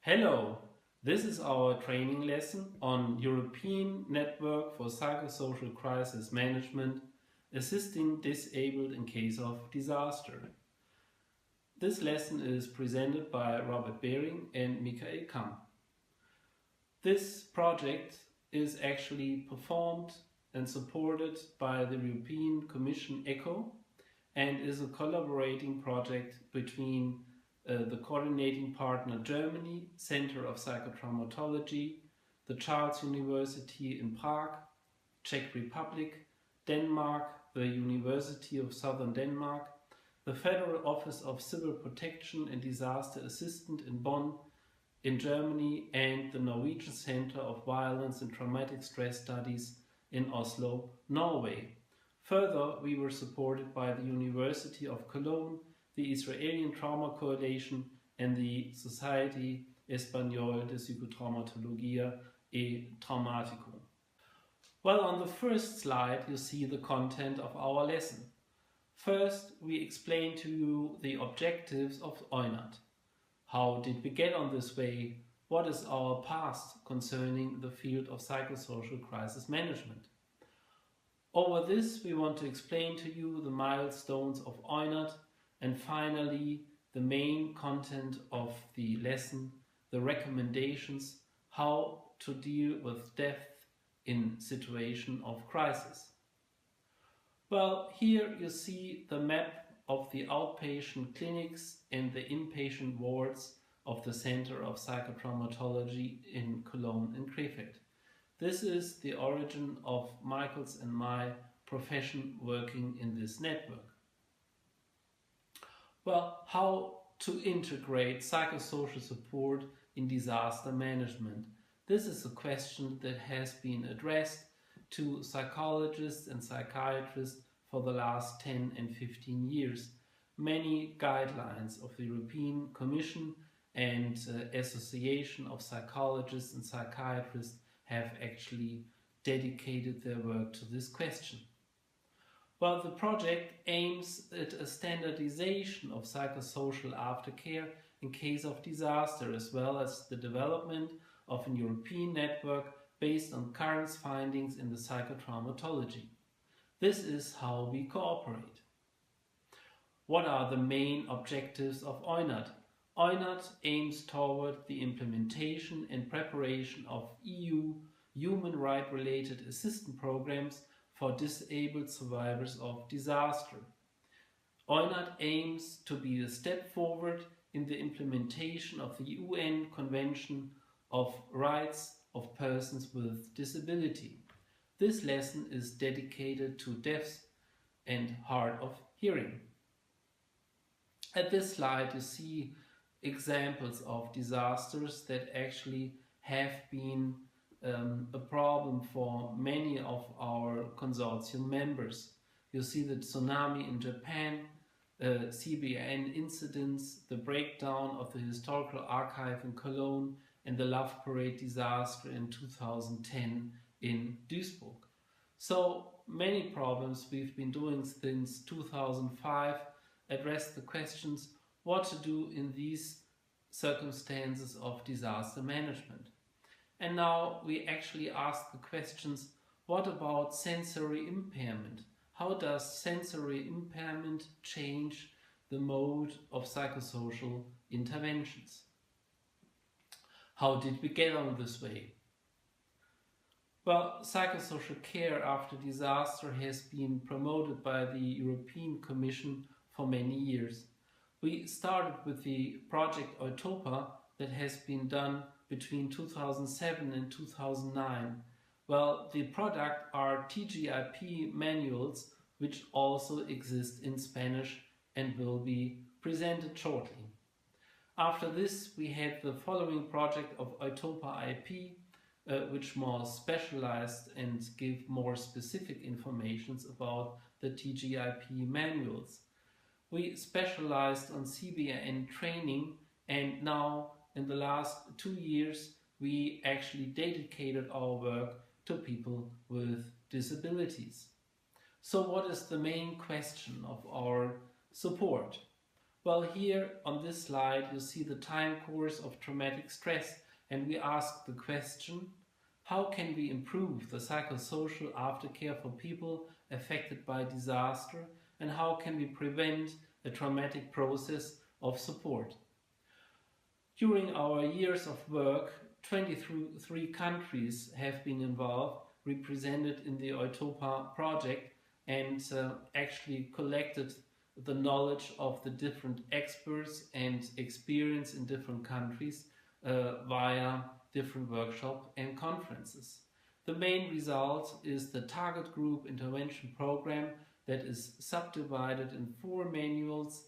Hello, this is our training lesson on European Network for Psychosocial Crisis Management, assisting disabled in case of disaster. This lesson is presented by Robert Behring and Michael Kamm. This project is actually performed and supported by the European Commission ECHO and is a collaborating project between the coordinating partner Germany, Center of Psychotraumatology, the Charles University in Prague, Czech Republic, Denmark, the University of Southern Denmark, the Federal Office of Civil Protection and Disaster Assistance in Bonn, in Germany, and the Norwegian Center of Violence and Traumatic Stress Studies in Oslo, Norway. Further, we were supported by the University of Cologne, the Israeli Trauma Coalition, and the Society Española de Psicotraumatología y Traumático. Well, on the first slide you see the content of our lesson. First, we explain to you the objectives of EUNAD. How did we get on this way? What is our past concerning the field of psychosocial crisis management? Over this, we want to explain to you the milestones of EUNAD, and finally, the main content of the lesson, the recommendations, how to deal with death in situation of crisis. Well, here you see the map of the outpatient clinics and the inpatient wards of the Center of Psychotraumatology in Cologne and Krefeld. This is the origin of Michael's and my profession working in this network. Well, how to integrate psychosocial support in disaster management? This is a question that has been addressed to psychologists and psychiatrists for the last 10 and 15 years. Many guidelines of the European Commission and Association of Psychologists and Psychiatrists have actually dedicated their work to this question. Well, the project aims at a standardization of psychosocial aftercare in case of disaster, as well as the development of a European network based on current findings in the psychotraumatology. This is how we cooperate. What are the main objectives of EUNAD? EUNAD aims toward the implementation and preparation of EU human rights related assistance programs for disabled survivors of disaster. EUNAD aims to be a step forward in the implementation of the UN Convention of Rights of Persons with Disability. This lesson is dedicated to deaf and hard of hearing. At this slide you see examples of disasters that actually have been a problem for many of our consortium members. You see the tsunami in Japan, CBN incidents, the breakdown of the historical archive in Cologne, and the Love Parade disaster in 2010 in Duisburg. So many problems we've been doing since 2005 address the questions what to do in these circumstances of disaster management. And now we actually ask the questions, what about sensory impairment? How does sensory impairment change the mode of psychosocial interventions? How did we get on this way? Well, psychosocial care after disaster has been promoted by the European Commission for many years. We started with the project Europa that has been done between 2007 and 2009. Well, the product are TGIP manuals which also exist in Spanish and will be presented shortly. After this we had the following project of Europa IP, which more specialized and give more specific informations about the TGIP manuals. We specialized on CBN training, and now in the last 2 years we actually dedicated our work to people with disabilities. So what is the main question of our support? Well, here on this slide you see the time course of traumatic stress, and we ask the question, how can we improve the psychosocial aftercare for people affected by disaster, and how can we prevent a traumatic process of support? During our years of work, 23 countries have been involved, represented in the EUTOPA project, and actually collected the knowledge of the different experts and experience in different countries via different workshops and conferences. The main result is the target group intervention program that is subdivided in 4 manuals.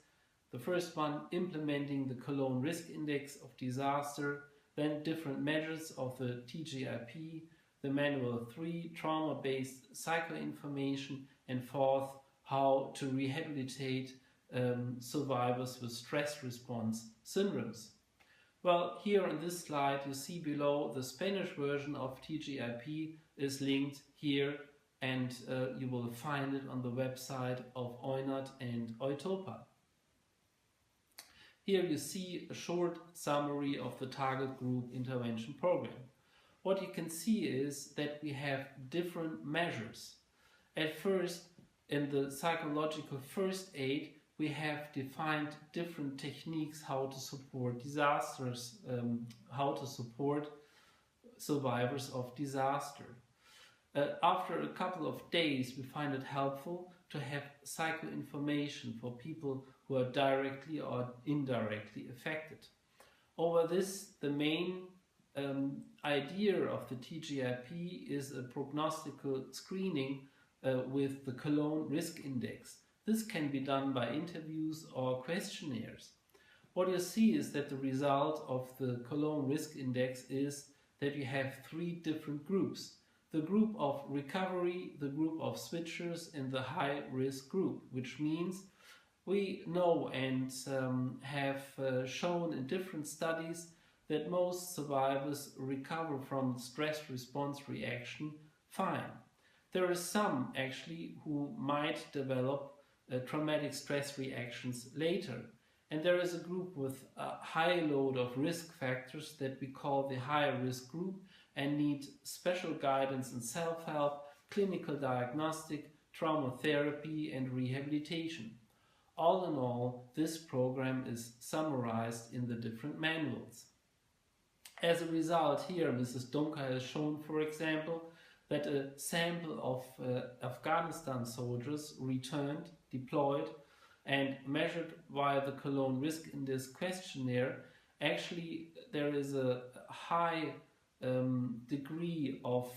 The first one, implementing the Cologne Risk Index of Disaster, then different measures of the TGIP, the Manual 3, trauma-based psychoinformation, and fourth, how to rehabilitate survivors with stress response syndromes. Well, here on this slide you see below the Spanish version of TGIP is linked here, and you will find it on the website of EUNAD and EUTOPA. Here you see a short summary of the target group intervention program. What you can see is that we have different measures. At first, in the psychological first aid, we have defined different techniques how to support disasters, how to support survivors of disaster. After a couple of days, we find it helpful to have psychoinformation for people who are directly or indirectly affected. Over this, the main idea of the TGIP is a prognostical screening with the Cologne Risk Index. This can be done by interviews or questionnaires. What you see is that the result of the Cologne Risk Index is that you have 3 different groups. The group of recovery, the group of switchers, and the high-risk group, which means we know and have shown in different studies that most survivors recover from stress response reaction fine. There are some actually who might develop traumatic stress reactions later, and there is a group with a high load of risk factors that we call the high-risk group and need special guidance in self-help, clinical diagnostic, trauma therapy, and rehabilitation. All in all, this program is summarized in the different manuals. As a result, here Mrs. Dunker has shown, for example, that a sample of Afghanistan soldiers returned, deployed, and measured via the Cologne Risk Index questionnaire. Actually, there is a high degree of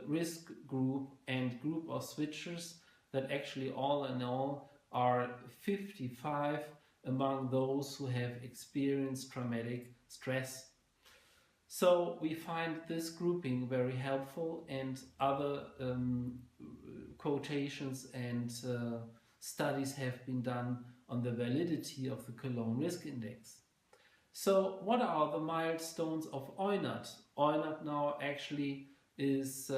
risk group and group of switchers that actually all in all are 55 among those who have experienced traumatic stress. So we find this grouping very helpful, and other quotations and studies have been done on the validity of the Cologne Risk Index. So what are the milestones of EUNAD? EUNAD now actually is,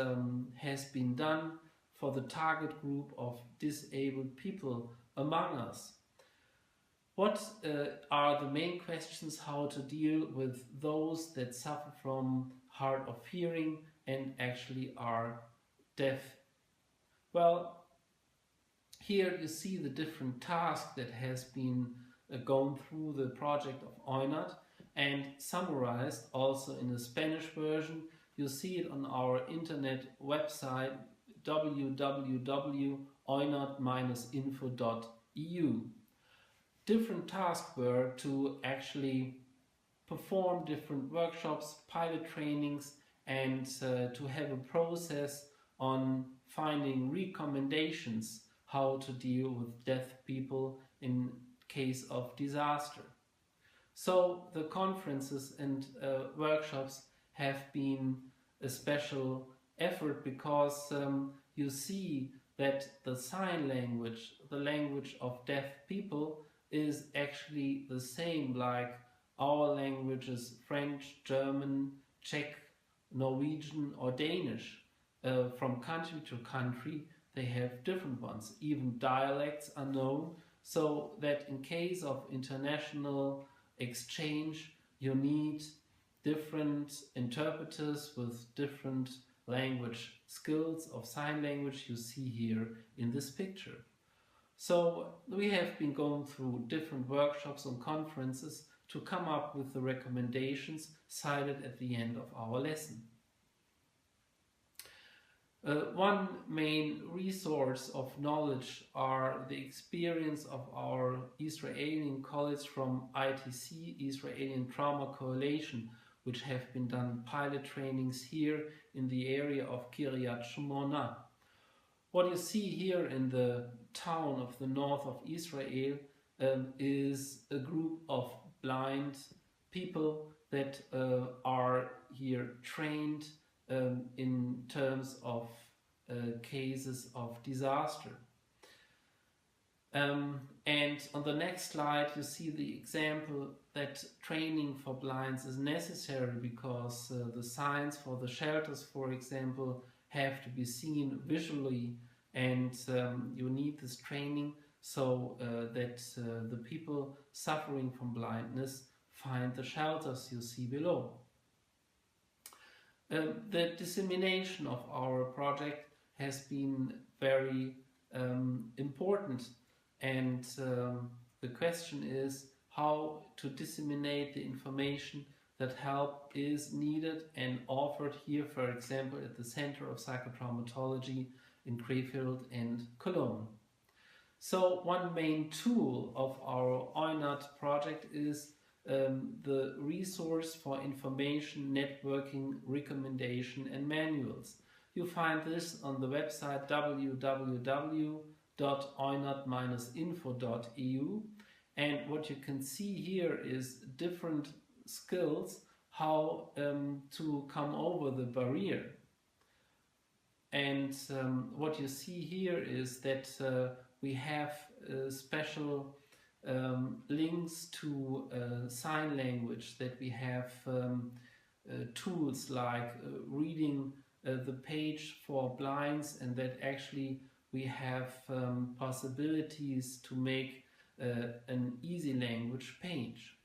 has been done for the target group of disabled people among us. What are the main questions how to deal with those that suffer from hard of hearing and actually are deaf? Well, here you see the different tasks that has been gone through the project of EUNAD and summarized also in the Spanish version. You see it on our internet website www.eunad-info.eu. Different tasks were to actually perform different workshops, pilot trainings, and to have a process on finding recommendations how to deal with deaf people in case of disaster. So the conferences and workshops have been a special effort because you see that the sign language, the language of deaf people, is actually the same like our languages: French, German, Czech, Norwegian or Danish. From country to country they have different ones. Even dialects are known so that in case of international exchange you need different interpreters with different language skills of sign language you see here in this picture. So we have been going through different workshops and conferences to come up with the recommendations cited at the end of our lesson. One main resource of knowledge are the experience of our Israeli colleagues from ITC, Israeli Trauma Coalition, which have been done pilot trainings here in the area of Kiryat Shmona. What you see here in the town of the north of Israel is a group of blind people that are here trained in terms of cases of disaster. And on the next slide you see the example that training for blinds is necessary because the signs for the shelters, for example, have to be seen visually, and you need this training so that the people suffering from blindness find the shelters you see below. The dissemination of our project has been very important, and the question is how to disseminate the information that help is needed and offered here, for example, at the Center of Psychotraumatology in Krefeld and Cologne. So one main tool of our EUNAD project is the resource for information, networking, recommendation and manuals. You find this on the website www.eunad-info.eu, and what you can see here is different skills how to come over the barrier. And what you see here is that we have special links to sign language, that we have tools like reading the page for blinds, and that actually we have possibilities to make an easy language page.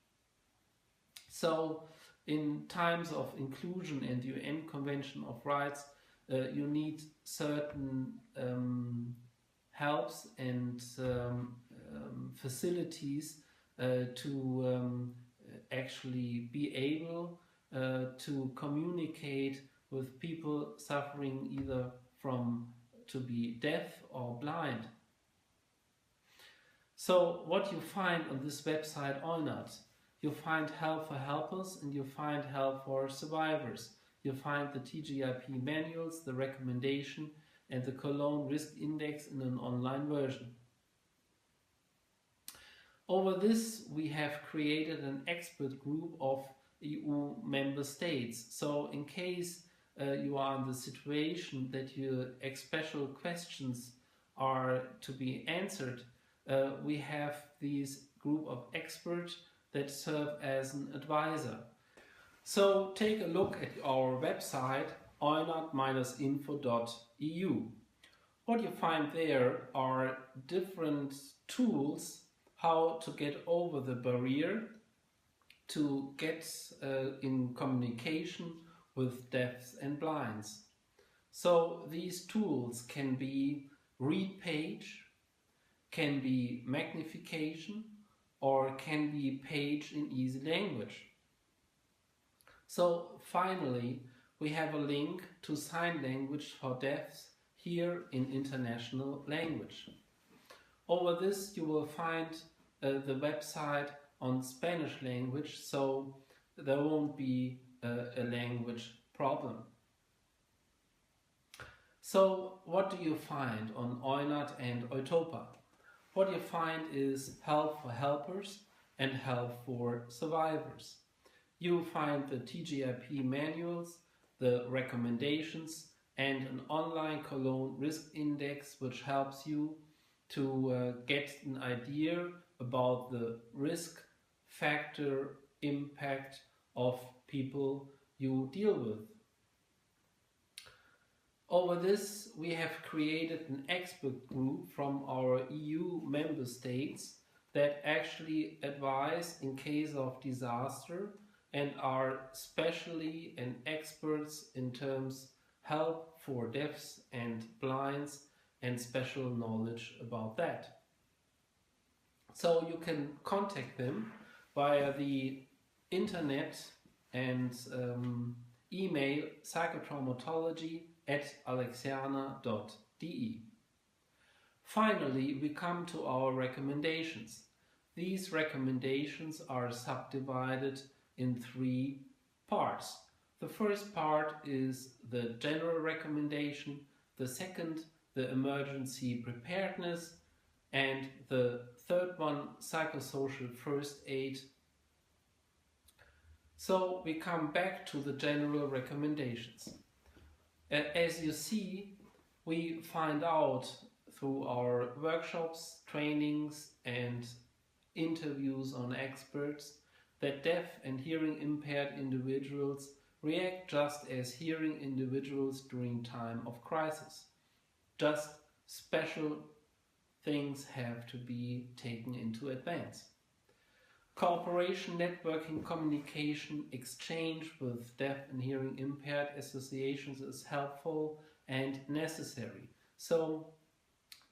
So in times of inclusion and UN Convention of Rights, you need certain helps and facilities to actually be able to communicate with people suffering either from to be deaf or blind. So what you find on this website EUNAD, you find help for helpers and you find help for survivors. You find the TGIP manuals, the recommendation and the Cologne Risk Index in an online version. Over this we have created an expert group of EU member states. So in case you are in the situation that your special questions are to be answered, we have these group of experts that serve as an advisor. So take a look at our website eunad-info.eu. What you find there are different tools how to get over the barrier to get in communication with deafs and blinds. So these tools can be read page, can be magnification, or can be page in easy language. So finally, we have a link to sign language for deafs here in international language. Over this you will find the website on Spanish language, so there won't be a language problem. So what do you find on EUNAD and EUTOPA? What you find is help for helpers and help for survivors. You find the TGIP manuals, the recommendations, and an online Cologne Risk Index which helps you to get an idea about the risk factor impact of people you deal with. Over this, we have created an expert group from our EU member states that actually advise in case of disaster and are specially and experts in terms help for deafs and blinds and special knowledge about that. So you can contact them via the internet and email psychotraumatology@alexiana.de. Finally, we come to our recommendations. These recommendations are subdivided in 3 parts. The first part is the general recommendation, the second, the emergency preparedness, and the third one, psychosocial first aid. So we come back to the general recommendations. As you see, we find out through our workshops, trainings and interviews on experts that deaf and hearing impaired individuals react just as hearing individuals during time of crisis. Just special things have to be taken into advance. Cooperation, networking, communication, exchange with deaf and hearing impaired associations is helpful and necessary. So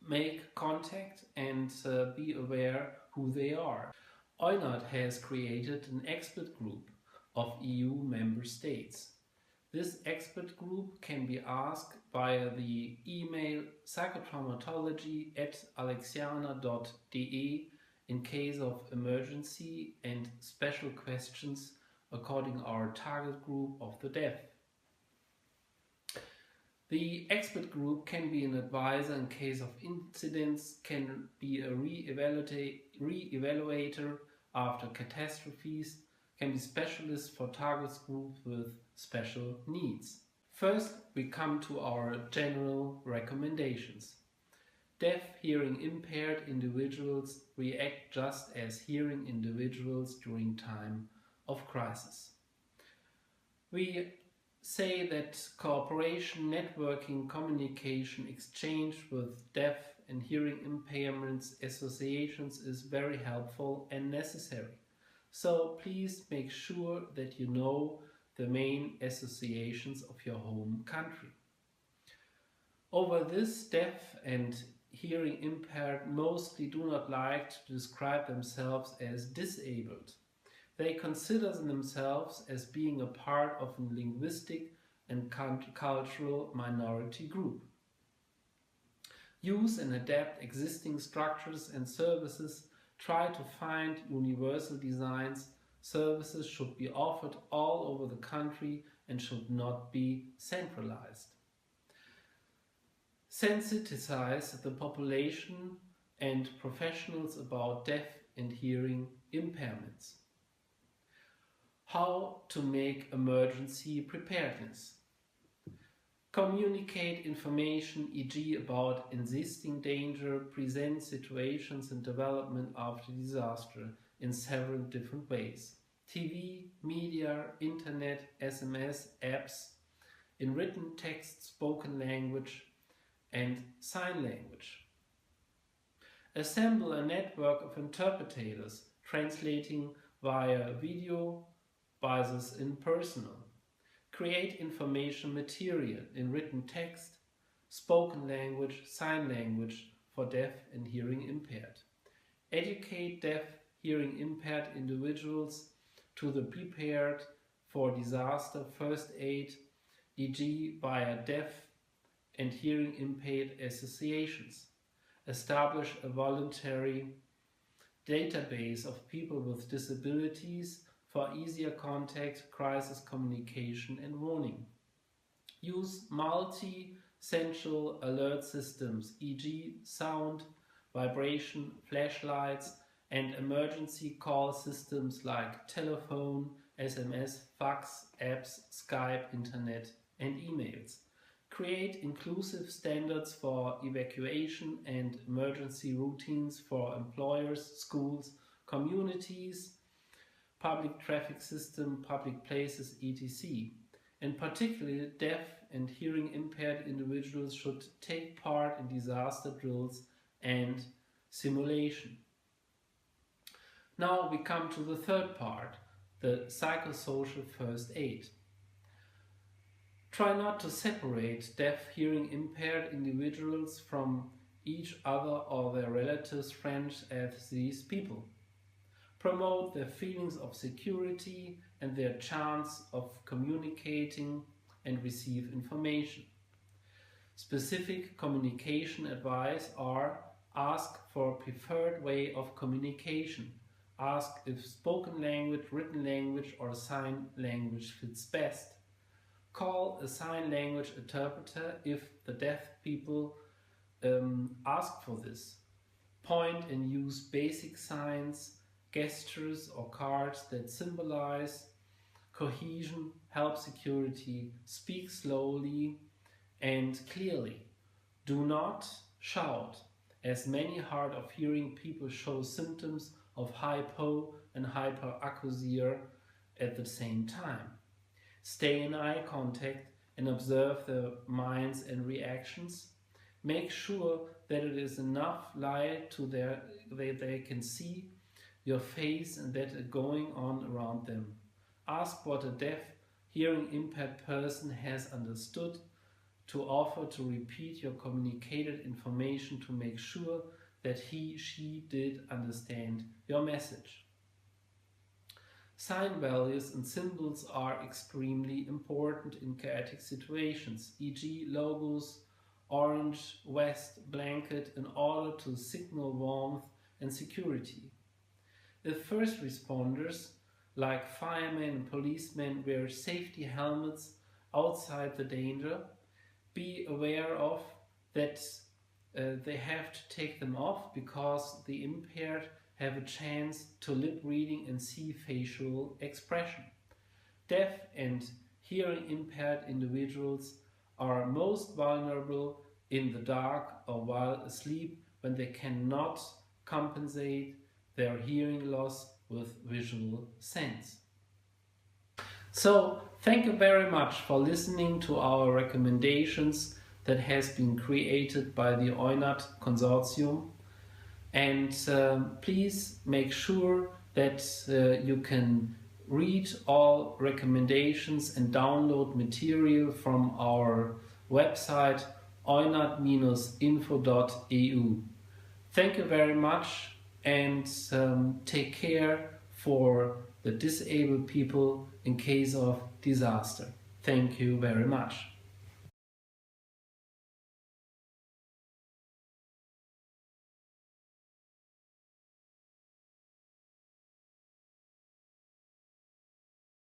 make contact and be aware who they are. EUNAD has created an expert group of EU member states. This expert group can be asked via the email psychotraumatology@alexiana.de in case of emergency and special questions according our target group of the deaf. The expert group can be an advisor in case of incidents, can be a re-evaluator after catastrophes, can be specialists for target groups with special needs. First, we come to our general recommendations. Deaf, hearing impaired individuals react just as hearing individuals during time of crisis. We say that cooperation, networking, communication, exchange with deaf and hearing impairments associations is very helpful and necessary. So please make sure that you know the main associations of your home country. Over this, deaf and hearing impaired mostly do not like to describe themselves as disabled. They consider themselves as being a part of a linguistic and cultural minority group. Use and adapt existing structures and services. Try to find universal designs. Services should be offered all over the country and should not be centralized. Sensitize the population and professionals about deaf and hearing impairments. How to make emergency preparedness. Communicate information, e.g. about existing danger, present situations and development after disaster in several different ways. TV, media, internet, SMS, apps, in written text, spoken language and sign language. Assemble a network of interpreters translating via video, buses in personal. Create information material in written text, spoken language, sign language for deaf and hearing impaired. Educate deaf, hearing impaired individuals to the prepared for disaster first aid, e.g. via deaf and hearing impaired associations. Establish a voluntary database of people with disabilities for easier contact, crisis communication and warning. Use multi-sensual alert systems, e.g. sound, vibration, flashlights and emergency call systems like telephone, SMS, fax, apps, Skype, internet and emails. Create inclusive standards for evacuation and emergency routines for employers, schools, communities, public traffic system, public places, etc. and particularly deaf and hearing impaired individuals should take part in disaster drills and simulation. Now we come to the third part, the psychosocial first aid. Try not to separate deaf, hearing impaired individuals from each other or their relatives, friends as these people. Promote their feelings of security and their chance of communicating and receive information. Specific communication advice are: ask for a preferred way of communication. Ask if spoken language, written language or sign language fits best. Call a sign language interpreter if the deaf people ask for this. Point and use basic signs, gestures or cards that symbolize cohesion, help security. Speak slowly and clearly. Do not shout, as many hard of hearing people show symptoms of hypo and hyperacusia at the same time. Stay in eye contact and observe their minds and reactions. Make sure that it is enough light that they can see your face and that is going on around them. Ask what a deaf, hearing impaired person has understood to offer to repeat your communicated information to make sure that he/she did understand your message. Sign values and symbols are extremely important in chaotic situations, e.g. logos, orange, vest, blanket, in order to signal warmth and security. If first responders, like firemen and policemen, wear safety helmets outside the danger, be aware of that they have to take them off because the impaired have a chance to lip reading and see facial expression. Deaf and hearing impaired individuals are most vulnerable in the dark or while asleep, when they cannot compensate their hearing loss with visual sense. So, thank you very much for listening to our recommendations that has been created by the EUNAD Consortium. And please make sure that you can read all recommendations and download material from our website eunad-info.eu. Thank you very much, and take care for the disabled people in case of disaster. Thank you very much.